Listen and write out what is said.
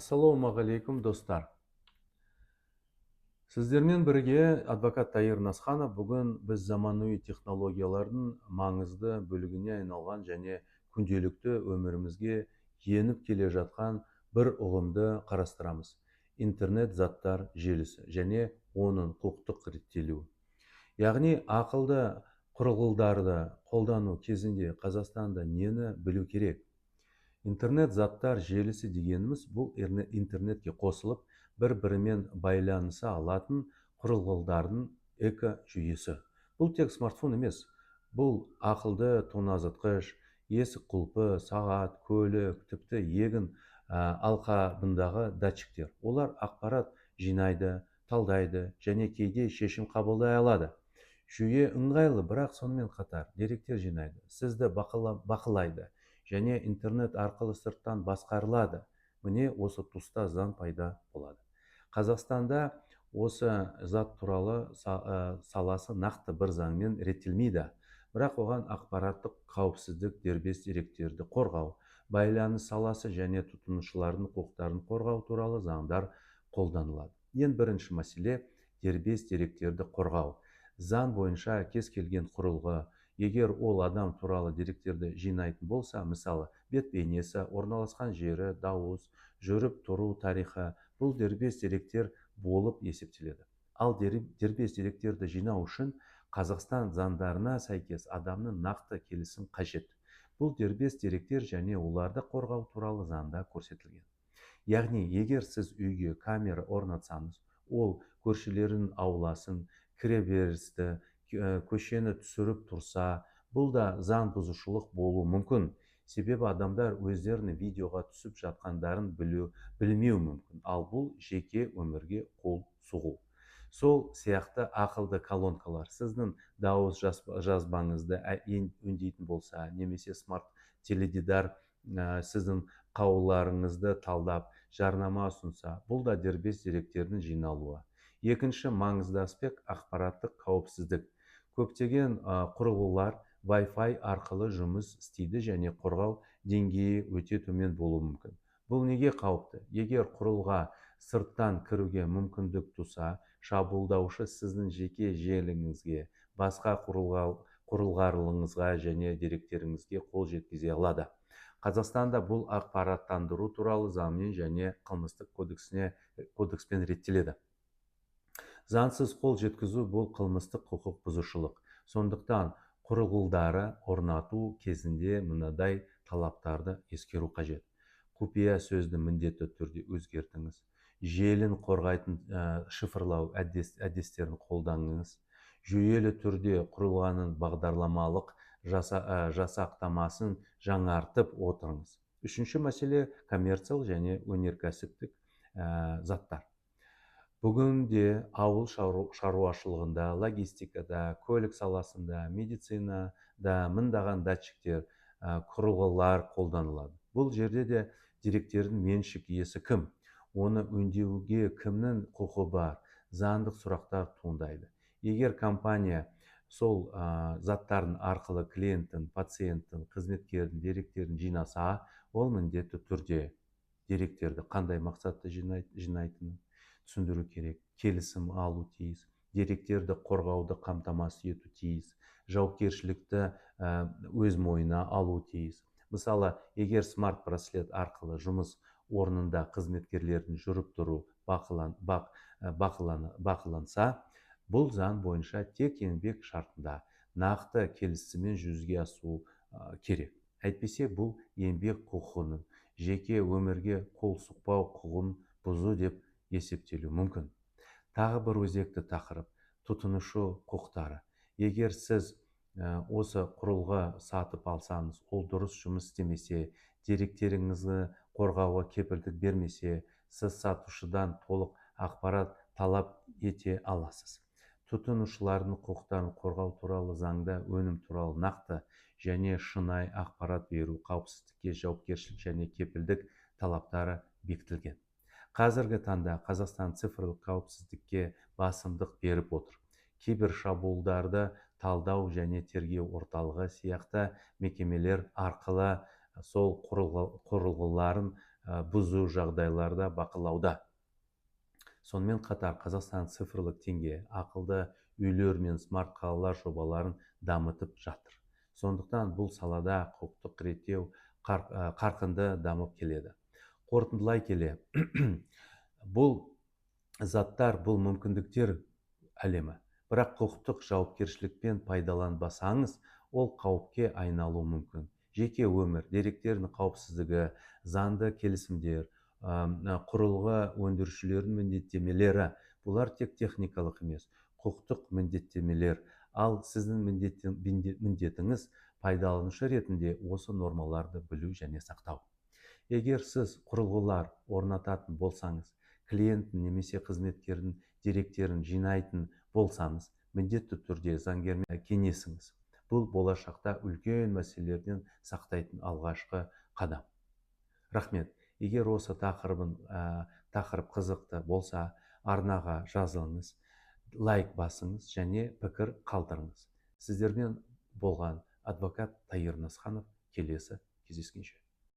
Ассалаумағалейкум достар. Сіздермен бірге адвокат Тайыр Насханов. Бүгін біз заманауи технологиялардың маңызды бөлігіне айналған және күнделікті өмірімізге еніп келе жатқан бір ұғымды қарастырамыз. Интернет заттар желісі және оның құқықтық реттелуі. Яғни ақылды құрылғыларды қолдану кезінде Қазақстанда нені білу керек? Интернет заттар желісі дегеніміз бұл интернетке қосылып бір-бірімен байланыса алатын құрылғылардың жүйесі. Бұл тек смартфон емес, бұл ақылды тоңазытқыш, есік құлпы, сағат, көлік, тіпті егін алқабындағы датчиктер. Олар ақпарат жинайды, талдайды және кейде шешім қабылдай алады. Жүйе ыңғайлы, бірақ сонымен қатар деректер жинайды, сізді бақылайды және интернет арқылы сырттан басқарылады. Міне осы тұста заң пайда болады. Қазақстанда осы зат туралы саласы нақты бір заңмен реттелмейді. Бірақ оған ақпараттық қауіпсіздік, дербес деректерді қорғау, байланыс саласы және тұтынушылардың құқықтарын қорғау туралы заңдар қолданылады. Ең бірінші мәселе дербес деректерді қорғау. Заң бойынша кез келген құрылғы, егер ол адам туралы деректерді жинайтын болса, мысалы бет бейнесі, орналасқан жері, дауыс, жүріп тұру тарихы, бұл дербес деректер болып есептеледі. Ал дербес деректерді жинау үшін Қазақстан заңдарына сәйкес адамның нақты келісім қажет. Бұл дербес деректер және оларды қорғау туралы заңда көрсетілген. Яғни, егер сіз үйге камера орнатсаңыз, ол көршілердің ауласын, кіреберісті, көшені түсіріп тұрса, бұл да заң бұзушылық болуы мүмкін. Себебі адамдар өздерінің видеоға түсіп жатқандарын білмеу мүмкін. Ал бұл жеке өмірге қол сұғу. Сол сияқты ақылды колонкалар сіздің дауыс жазбаңызды өңдейтін болса, немесе смарт теледидар сіздің қауларыңызды талдап жарнама ұсынса, бұл да дербес деректердің жиналуы. Екінші маңызды аспект ақпараттық қауіпсіздік. Көптеген құрылғылар Wi-Fi арқылы жұмыс істейді және қорғау деңгейі өте төмен болуы мүмкін. Бұл неге қауіпті? Егер құрылға сырттан кіруге мүмкіндік туса, шабуылдаушы сіздің жеке желіңізге, басқа құрылғыларыңызға және деректеріңізге қол жеткізе алады. Қазақстанда бұл ақпараттандыру туралы заңмен және қылмыстық кодекспен реттеледі. Заңсыз қол жеткізу бұл қылмыстық құқық бұзушылық. Сондықтан құрылғыларды орнату кезінде мынадай талаптарды ескеру қажет. Құпия сөзді міндетті түрде өзгертіңіз. Желін қорғайтын шифрлау әдістерін қолданыңыз. Жүйелі түрде құрылғаның бағдарламалық жасақтамасын жаңартып отырыңыз. Үшінші мәселе коммерциялық және өнеркәсіптік заттар. Бүгінде ауыл шаруашылығында, логистикада, көлік саласында, медицинада мыңдаған датчиктер, құрылғылар қолданылады. Бұл жерде де деректердің меншік иесі кім? Оны өңдеуге кімнің құқы бар? Заңдық сұрақтар туындайды. Егер компания сол заттардың арқылы клиенттің, пациенттің, қызметкердің деректерін жинаса, ол міндетті түрде деректерді қандай мақсатта жинайтынын түсіндіру керек, келісім алу тиіс, деректерді қорғауды қамтамасыз ету тиіс, жауапкершілікті өз мойнына алу тиіс. Мысалы, егер смарт браслет арқылы жұмыс орнында қызметкерлердің жүріп тұру бақыланса, бұл заң бойынша тек еңбек шартында нақты келісіммен жүзеге асу керек. Әйтпесе бұл еңбек құқығының, жеке өмірге қол сұқпау құқығын бұзу деп есептелуі мүмкін. Тағы бір өзекті тақырып – тұтынушы құқықтары. Егер сіз осы құрылғы сатып алсаңыз, ол дұрыс жұмыс істемесе, деректеріңізді қорғауға кепілдік бермесе, сіз сатушыдан толық ақпарат талап ете аласыз. Тұтынушылардың құқықтарын қорғау туралы заңда өнім туралы нақты және шынайы ақпарат беру, қауіпсіздікке жауапкершілік және кепілдік талаптары бекітілген. Қазіргі таңда Қазақстан цифрлық қауіпсіздікке басымдық беріп отыр. Кибершабуылдарды талдау және тергеу орталығы сияқты мекемелер арқылы сол құрылғыларын бұзу жағдайларда бақылауда. Сонымен қатар Қазақстан цифрлық теңге ақылды үйлер мен смарт қалалар жобаларын дамытып жатыр. Сондықтан бұл салада құқықтық реттеу қарқынды дамып келеді. Қорытындылай келе, бұл заттар, бұл мүмкіндіктер әлемі. Бірақ құқықтық жауапкершілікпен пайдаланбасаңыз, ол қауіпке айналуы мүмкін. Жеке өмір, деректердің қауіпсіздігі, заңды келісімдер, құрылғы өндірушілердің міндеттемелері, бұлар тек техникалық емес, құқықтық міндеттемелер. Ал сіздің міндетіңіз пайдаланушы ретінде осы нормаларды білу және сақтау. Егер сіз құрылғылар орнататын болсаңыз, клиенттің немесе қызметкердің деректерін жинайтын болсаңыз, міндетті түрде заңгермен кеңесіңіз. Бұл болашақта үлкен мәселелерден сақтайтын алғашқы қадам. Рахмет. Егер осы тақырып қызықты болса, арнаға жазылыңыз, лайк басыңыз және пікір қалдырыңыз. Сіздермен болған адвокат Таир Насханов. Келесі кездескенше.